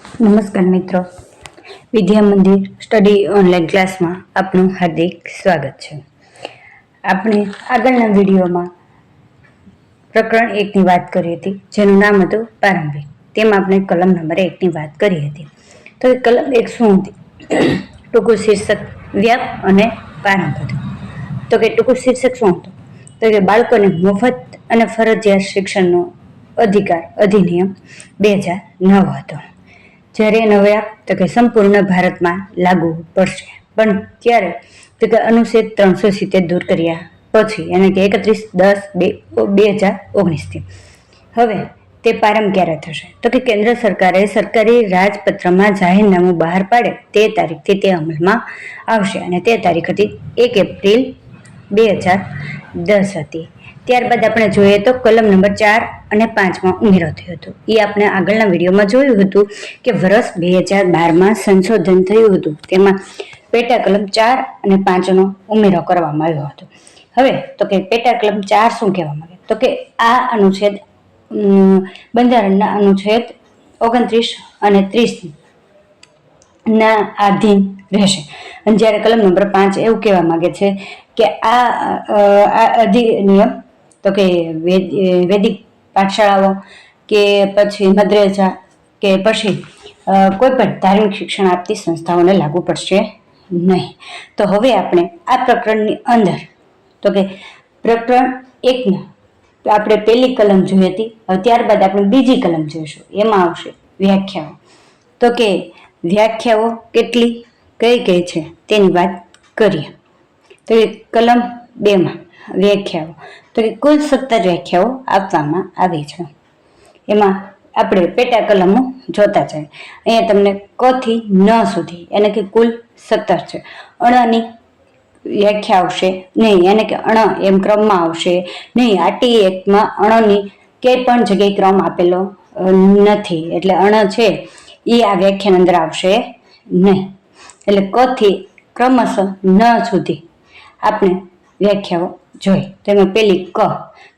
નમસ્કાર મિત્રો, Vidya Mandir study online ક્લાસમાં આપનું હાર્દિક સ્વાગત છે. આપણે આગળના વિડીયોમાં પ્રકરણ 1ની વાત કરી હતી, જેનું નામ હતું પ્રારંભિક. તેમાં આપણે કલમ નંબર 1ની વાત કરી હતી. તો કલમ 1 શું હતી? ટૂંકું શીર્ષક વ્યાપ અને પ્રારંભ હતું. તો કે ટૂંકું શીર્ષક શું હતું? તો કે બાળકોને મફત અને ફરજિયાત શિક્ષણનો અધિકાર અધિનિયમ 2009 હતો. જ્યારે એનો વ્યાપ તો કે સંપૂર્ણ ભારતમાં લાગુ પડશે, પણ ત્યારે તો કે અનુચ્છેદ 370 દૂર કર્યા પછી, એટલે કે 31/10/2019થી. હવે તે પ્રારંભ ક્યારે થશે? તો કે કેન્દ્ર સરકારે સરકારી રાજપત્રમાં જાહેરનામું બહાર પાડે તે તારીખથી તે અમલમાં આવશે, અને તે તારીખ હતી 1 એપ્રિલ 2010 હતી. ત્યારબાદ આપણે જોઈએ તો કલમ નંબર 4 અને 5માં ઉમેરો થયો હતો. એ આપણે આગળના વિડીયોમાં જોયું હતું કે વર્ષ 2012માં સંશોધન થયું હતું. તેમાં પેટા કલમ 4 અને 5નો ઉમેરો કરવામાં આવ્યો હતો. હવે તો કે પેટા કલમ 4 શું કહેવા માંગે? તો કે આ અનુચ્છેદ બંધારણના અનુચ્છેદ 29 અને 30 ના આધીન રહેશે. અને જ્યારે કલમ નંબર 5 એવું કહેવા માંગે છે કે આ અધિનિયમ તો કે વૈદિક પાઠશાળાઓ કે પછી મદ્રેસા કે પછી કોઈ પણ ધાર્મિક શિક્ષણ આપતી સંસ્થાઓને લાગુ પડશે નહીં. તો હવે આપણે આ પ્રકરણની અંદર તો કે પ્રકરણ 1ના આપણે પહેલી કલમ જોઈ હતી. હવે ત્યારબાદ આપણે બીજી કલમ જોઈશું. એમાં આવશે વ્યાખ્યાઓ. તો કે વ્યાખ્યાઓ કેટલી કઈ કઈ છે તેની વાત કરીએ. તો કે કલમ 2માં વ્યાખ્યાઓ તો કે કુલ 17 વ્યાખ્યાઓ આપવામાં આવી છે. એમાં આપણે પેટા કલમો જોતા જાય. અહીંયા તમને ક થી ન સુધી એને કે કુલ 17 છે. અણની વ્યાખ્યા આવશે નહીં, એને કે અણ એમ ક્રમમાં આવશે નહીં. આટી એકમાં અણની ક્યાંય પણ જગ્યાએ ક્રમ આપેલો નથી, એટલે અણ છે એ આ વ્યાખ્યાની અંદર આવશે નહીં. એટલે ક થી ક્રમશઃ ન સુધી આપણે વ્યાખ્યાઓ જોઈ. તો એમાં પેલી ક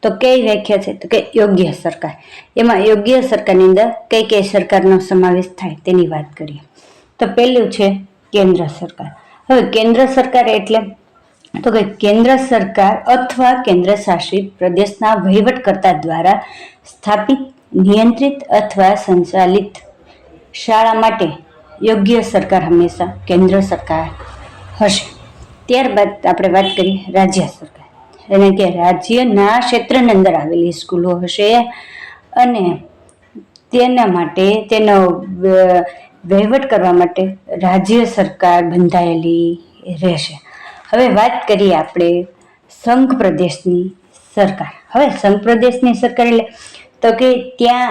તો કઈ વ્યાખ્યા છે? તો કે યોગ્ય સરકાર. એમાં યોગ્ય સરકારની અંદર કઈ કઈ સરકારનો સમાવેશ થાય તેની વાત કરીએ. તો પહેલું છે કેન્દ્ર સરકાર. હવે કેન્દ્ર સરકાર એટલે તો કે કેન્દ્ર સરકાર અથવા કેન્દ્ર શાસિત પ્રદેશના વહીવટકર્તા દ્વારા સ્થાપિત, નિયંત્રિત અથવા સંચાલિત શાળા માટે યોગ્ય સરકાર હંમેશા કેન્દ્ર સરકાર હશે. ત્યારબાદ આપણે વાત કરીએ રાજ્ય સરકાર, એટલે કે રાજ્યના ક્ષેત્રની અંદર આવેલી સ્કૂલો હશે અને તેના માટે તેનો વહીવટ કરવા માટે રાજ્ય સરકાર બંધાયેલી રહેશે. હવે વાત કરીએ આપણે સંઘ પ્રદેશની સરકાર. હવે સંઘ પ્રદેશની સરકાર એટલે તો કે ત્યાં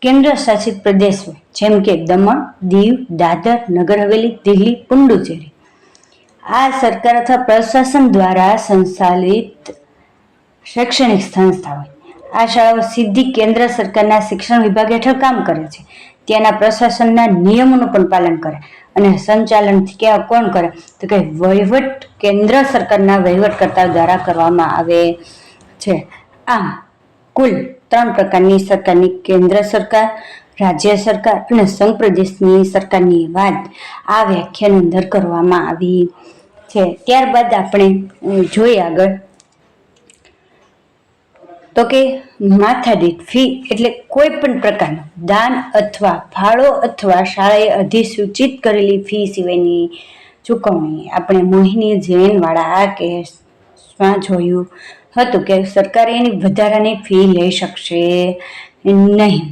કેન્દ્ર શાસિત પ્રદેશ હોય, જેમ કે દમણ, દીવ, દાદર, નગર હવેલી, દિલ્હી, પુડુચેરી. આ સરકાર અથવા પ્રશાસન દ્વારા સંચાલિત શૈક્ષણિક સંસ્થા હોય. આ શાળાઓ સીધી કેન્દ્ર સરકારના શિક્ષણ વિભાગ હેઠળ કામ કરે છે. ત્યાંના પ્રશાસનના નિયમોનું પણ પાલન કરે અને સંચાલન કોણ કરે? તો કે વહીવટ કેન્દ્ર સરકારના વહીવટકર્તા દ્વારા કરવામાં આવે છે. આમ કુલ 3 પ્રકારની સરકારની કેન્દ્ર સરકાર, રાજ્ય સરકાર અને સંઘ પ્રદેશની સરકારની વાત આ વ્યાખ્યાની અંદર કરવામાં આવી છે. ત્યારબાદ આપણે જોઈએ આગળ તો કે માથાદીઠ ફી એટલે કોઈ પણ પ્રકારનું દાન અથવા ફાળો અથવા શાળાએ અધિસૂચિત કરેલી ફી સિવાયની ચૂકવણી. આપણે મોહિની જૈન વાળા આ કેસમાં જોયું હતું કે સરકારે એની વધારાની ફી લઈ શકશે નહીં.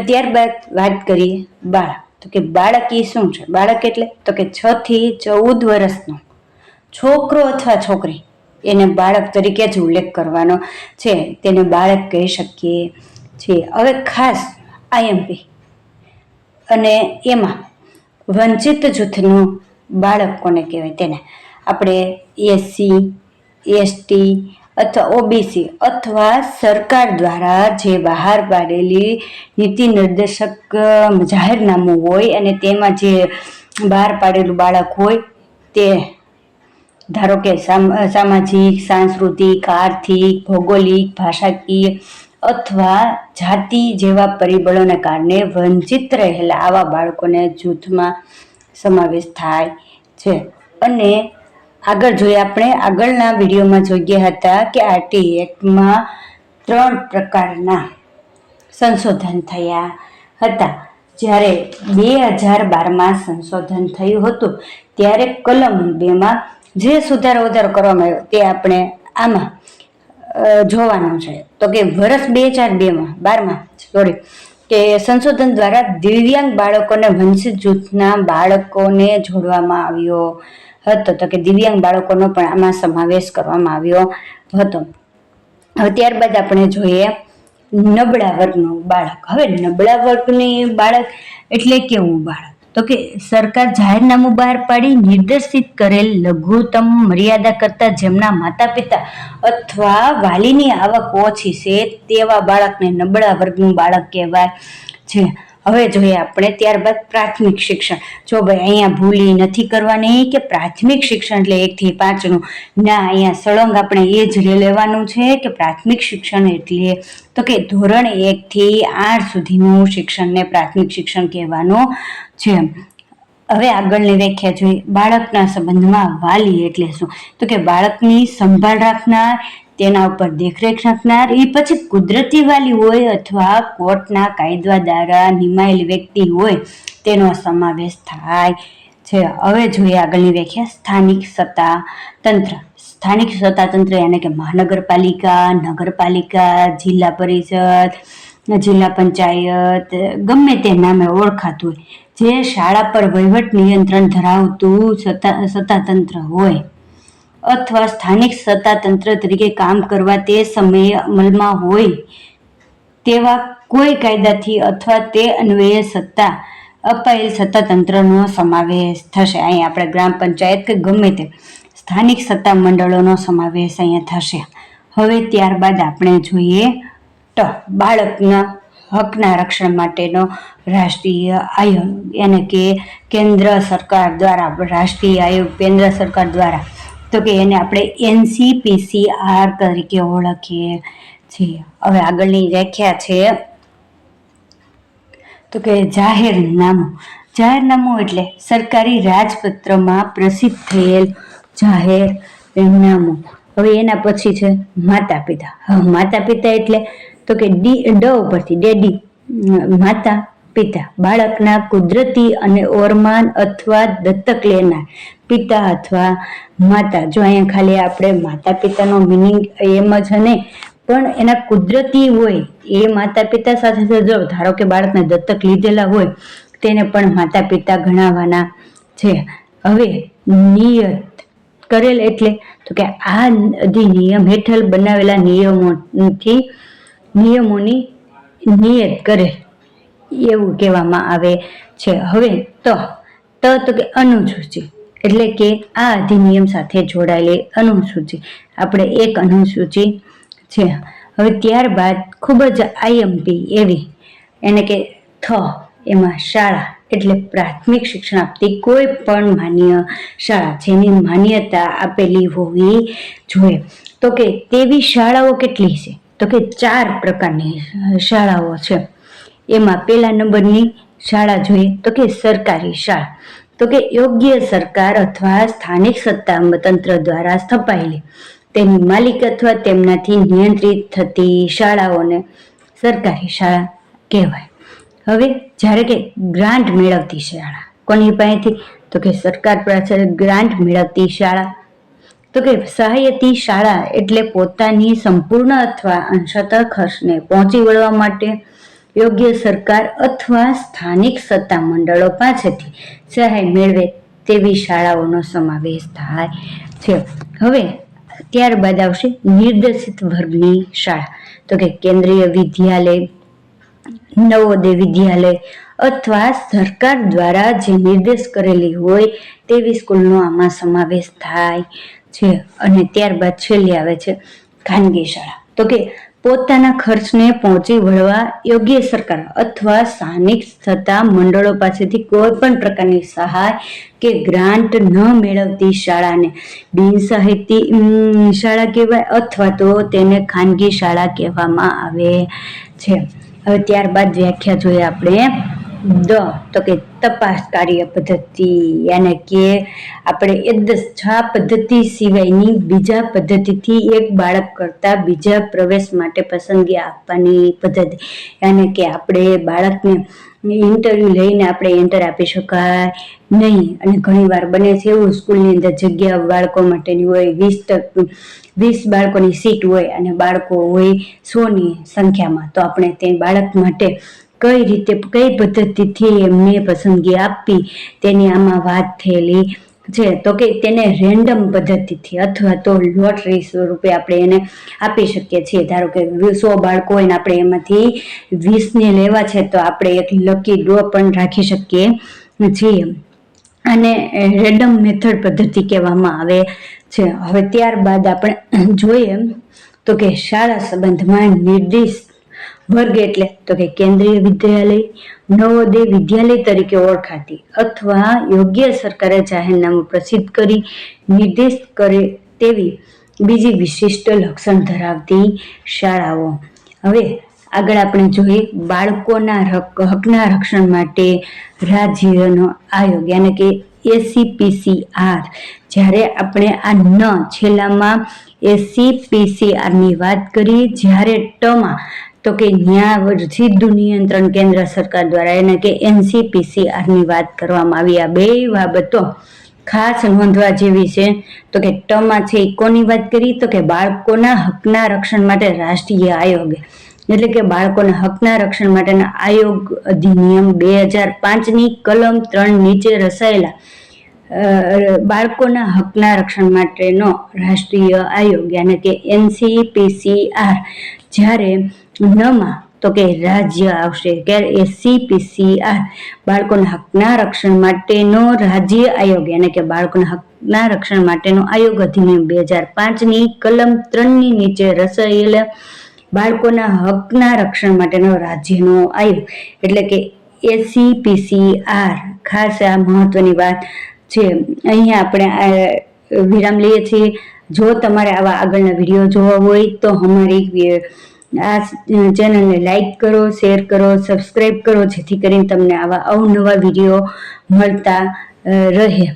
ત્યારબાદ વાત કરીએ બાળક. તો કે બાળક એ શું છે? બાળક એટલે તો કે 6 થી 14 વર્ષનો છોકરો અથવા છોકરી, એને બાળક તરીકે જ ઉલ્લેખ કરવાનો છે, તેને બાળક કહી શકીએ છીએ. હવે ખાસ આઈએમપી અને એમાં વંચિત જૂથનું બાળક કોને કહેવાય? તેને આપણે એસસી, એસટી અથવા ઓબીસી અથવા સરકાર દ્વારા જે બહાર પાડેલી નીતિ નિર્દેશક જાહેરનામું હોય અને તેમાં જે બહાર પાડેલું બાળક હોય તે ધારો કે સામાજિક, સાંસ્કૃતિક, આર્થિક, ભૌગોલિક, ભાષાકીય અથવા જાતિ જેવા પરિબળોને કારણે વંચિત રહેલા આવા બાળકોને જૂથમાં સમાવેશ થાય છે. અને આગળ જોઈએ, આપણે આગળના વિડીયોમાં જોઈએ હતા કે આરટી એક્ટમાં 3 પ્રકારના સંશોધન થયા હતા. જ્યારે 2012માં સંશોધન થયું હતું ત્યારે કલમ 2માં જે સુધારો વધારો કરવામાં આવ્યો તે આપણે આમાં જોવાનું છે. તો કે વર્ષ 2012માં કે સંશોધન દ્વારા દિવ્યાંગ બાળકોને વંચિત જૂથના બાળકોને જોડવામાં આવ્યો હતો. તો કે દિવ્યાંગ બાળકોનો પણ આમાં સમાવેશ કરવામાં આવ્યો હતો. હવે ત્યારબાદ આપણે જોઈએ નબળા વર્ગનું બાળક. હવે નબળા વર્ગની બાળક એટલે કેવું બાળક? તો કે સરકાર જાહેરનામું બહાર પાડી નિર્દેશિત કરેલ લઘુત્તમ મર્યાદા કરતા જેમના માતા પિતા અથવા વાલીની આવક ઓછી છે તેવા બાળકને નબળા વર્ગનું બાળક કહેવાય છે. હવે જોઈએ આપણે ત્યારબાદ પ્રાથમિક શિક્ષણ. જો ભાઈ અહીંયા ભૂલી નથી કરવાની કે પ્રાથમિક શિક્ષણ એટલે 1 થી 5નું ના, અહીંયા સળંગ આપણે એ જ લેવાનું છે કે પ્રાથમિક શિક્ષણ એટલે તો કે ધોરણ 1 થી 8 સુધીનું શિક્ષણને પ્રાથમિક શિક્ષણ કહેવાનું છે. હવે આગળની વ્યાખ્યા જોઈએ. બાળકના સંબંધમાં વાલી એટલે શું? તો કે બાળકની સંભાળ રાખનાર, તેના ઉપર દેખરેખ રાખનાર, એ પછી કુદરતી વાલી હોય અથવા કોર્ટના કાયદા દ્વારા નિમાયેલી વ્યક્તિ હોય તેનો સમાવેશ થાય છે. હવે જોઈએ આગળની વ્યાખ્યા. સ્થાનિક સત્તા તંત્ર. સ્થાનિક સત્તા તંત્ર એટલે કે મહાનગરપાલિકા, નગરપાલિકા, જિલ્લા પરિષદ, જિલ્લા પંચાયત, ગમે તે નામે ઓળખાતું હોય જે શાળા પર વહીવટ નિયંત્રણ ધરાવતું સત્તાતંત્ર હોય અથવા સ્થાનિક સત્તાતંત્ર તરીકે કામ કરવા તે સમયે અમલમાં હોય તેવા કોઈ કાયદાથી અથવા તે અન્વયે સત્તા અપાયેલ સત્તાતંત્રનો સમાવેશ થશે. અહીં આપણે ગ્રામ પંચાયત કે ગમે તે સ્થાનિક સત્તા મંડળોનો સમાવેશ અહીંયા થશે. હવે ત્યારબાદ આપણે જોઈએ તો બાળકના હકના રક્ષણ માટેનો રાષ્ટ્રીય આયોગ, એને કે કેન્દ્ર સરકાર દ્વારા રાષ્ટ્રીય આયોગ કેન્દ્ર સરકાર દ્વારા, તો કે એને આપણે NCPCR તરીકે ઓળખીએ છીએ. હવે આગળની વ્યાખ્યા છે તો કે જાહેરનામું. જાહેરનામું એટલે સરકારી રાજપત્રમાં પ્રસિદ્ધ થયેલ જાહેરનામું. હવે એના પછી છે માતા પિતા. હવે માતા પિતા એટલે તો કે ડ ઉપરથી ડેડી, માતા પિતા બાળકના કુદરતી અને ઓરમાન અથવા દત્તક લેનાર પિતા અથવા માતા. જો અહીંયા ખાલી આપણે માતા પિતાનો મિનિંગ એમ જ નહીં, પણ એના કુદરતી હોય એ માતા પિતા સાથે જો ધારો કે બાળકને દત્તક લીધેલા હોય તેને પણ માતા પિતા ગણાવવાના છે. હવે નિયત કરેલ એટલે તો કે આ અધિનિયમ હેઠળ બનાવેલા નિયમોની નિયત કરેલ એવું કહેવામાં આવે છે. હવે તો કે અનુસૂચિ એટલે કે આ અધિનિયમ સાથે જોડાયેલી અનુસૂચિ, આપણે એક અનુસૂચિ છે. હવે ત્યારબાદ ખૂબ જ IMP એવી એને કે એમાં શાળા એટલે પ્રાથમિક શિક્ષણ આપતી કોઈ પણ માન્ય શાળા જેની માન્યતા આપેલી હોવી જોઈએ. તો કે તેવી શાળાઓ કેટલી છે? તો કે 4 પ્રકારની શાળાઓ છે. એમાં પહેલા નંબરની શાળા જોઈએ તો કે સરકારી શાળા. તો કે યોગ્ય સરકાર અથવા સ્થાનિક સત્તાતંત્ર દ્વારા સ્થપાયેલી તેની માલિક અથવા તેમનાથી નિયંત્રિત થતી શાળાઓને સરકારી શાળા કહેવાય. હવે જ્યારે કે ગ્રાન્ટ મેળવતી શાળા કોની પાસેથી? તો કે સરકાર પાસે ગ્રાન્ટ મેળવતી શાળા. તો કે સહાયતી શાળા એટલે પોતાની સંપૂર્ણ અથવા અંશતઃ ખર્ચને પહોંચી વળવા માટે યોગ્ય સરકાર અથવા સ્થાનિક સત્તા મંડળો પાસેથી સહાય મેળવે તેવી શાળાઓનો સમાવેશ થાય છે. હવે ત્યારબાદ આવશે નિર્દેશિત વર્ગની શાળા. તો કે કેન્દ્રીય વિદ્યાલય, નવોદય વિદ્યાલય અથવા સરકાર દ્વારા જે નિર્દેશ કરેલી હોય તેવી સ્કૂલનો આમાં સમાવેશ થાય છે. અને ત્યારબાદ છેલ્લે આવે છે ખાનગી શાળા. તો કે પોતાના ખર્ચને પહોંચી વળવા યોગ્ય સરકાર અથવા સ્થાનિક સત્તા મંડળો પાસેથી કોઈ પણ પ્રકારની સહાય કે ગ્રાન્ટ ન મેળવતી શાળાને બિનસહાયતી શાળા કહેવાય અથવા તો તેને ખાનગી શાળા કહેવામાં આવે છે. હવે ત્યારબાદ વ્યાખ્યા જોઈએ આપણે તો કે તપાસ કાર્ય પદ્ધતિ, યાને કે આપણે છા પદ્ધતિ સિવાયની બીજા પદ્ધતિથી એક બાળક કરતા બીજા પ્રવેશ માટે પસંદગી આપવાની પદ્ધતિ, યાને કે આપણે બાળકને ઇન્ટરવ્યૂ લઈને આપણે એન્ટર આપી શકાય નહીં. અને ઘણીવાર બને છે એવું, સ્કૂલની અંદર જગ્યા બાળકો માટેની હોય, 20 બાળકોની સીટ હોય અને બાળકો હોય 100ની સંખ્યામાં, તો આપણે તે બાળક માટે કઈ રીતે કઈ પદ્ધતિથી એમને પસંદગી આપવી તેની આમાં વાત થયેલી છે. તો કે તેને રેન્ડમ પદ્ધતિથી અથવા તો લોટરી સ્વરૂપે આપણે એને આપી શકીએ છીએ. ધારો કે 100 બાળકો હોય ને આપણે એમાંથી 20ને લેવા છે તો આપણે એક લકી ડ્રો પણ રાખી શકીએ છીએ. અને રેન્ડમ મેથડ પદ્ધતિ કહેવામાં આવે છે. હવે ત્યારબાદ આપણે જોઈએ તો કે શાળા સંબંધમાં નિર્દિષ્ટ વર્ગ એટલે તો કે કેન્દ્રીય વિદ્યાલય, નવોદય વિદ્યાલય તરીકે ઓળખાતી અથવા યોગ્ય સરકારે જાહેરનામું પ્રસિદ્ધ કરી નિર્દેશ કરે તેવી બીજી વિશિષ્ટ લક્ષણ ધરાવતી શાળાઓ. હવે આગળ આપણે જોઈએ બાળકોના હકના રક્ષણ માટે રાજ્યનો આયોગ, યાને કે ACPCR. જ્યારે આપણે આ છેલ્લામાં ACPCR ની વાત કરી, જ્યારે ટમાં તો કે સીધું નિયંત્રણ કેન્દ્ર સરકાર દ્વારા, એને કે NCPCR ની વાત કરવામાં આવી. આ બે બાબતો ખાસ નોંધવા જેવી છે. તો કે ટમાં છે એ કોની વાત કરી, તો કે બાળકોના હકના રક્ષણ માટે રાષ્ટ્રીય આયોગ, એટલે કે બાળકોના હકના રક્ષણ માટેના આયોગ અધિનિયમ 2005ની કલમ 3 નીચે રચાયેલા બાળકોના હકના રક્ષણ માટેનો રાષ્ટ્રીય આયોગ, યાને કે NCPCR. જ્યારે માં તો કે રાજ્ય આવશે, ત્યારે ACPCR બાળકોના હકના રક્ષણ માટેનો રાજ્ય આયોગ, યાને કે બાળકોના હકના રક્ષણ માટેનો આયોગ અધિનિયમ 2005ની કલમ 3ની નીચે રચાયેલા બાળકોના હકના રક્ષણ માટેનો રાજ્યનો આયોગ, એટલે કે ACPCR. ખાસ આ મહત્વની વાત છે. અહીંયા આપણે વિરામ લઈએ છીએ. જો તમારે આવા આગળના વિડીયો જોવા હોય તો અમારી આ ચેનલને લાઈક કરો, શેર કરો, સબસ્ક્રાઈબ કરો, જેથી કરીને તમને આવા અવનવા વિડીયો મળતા રહે.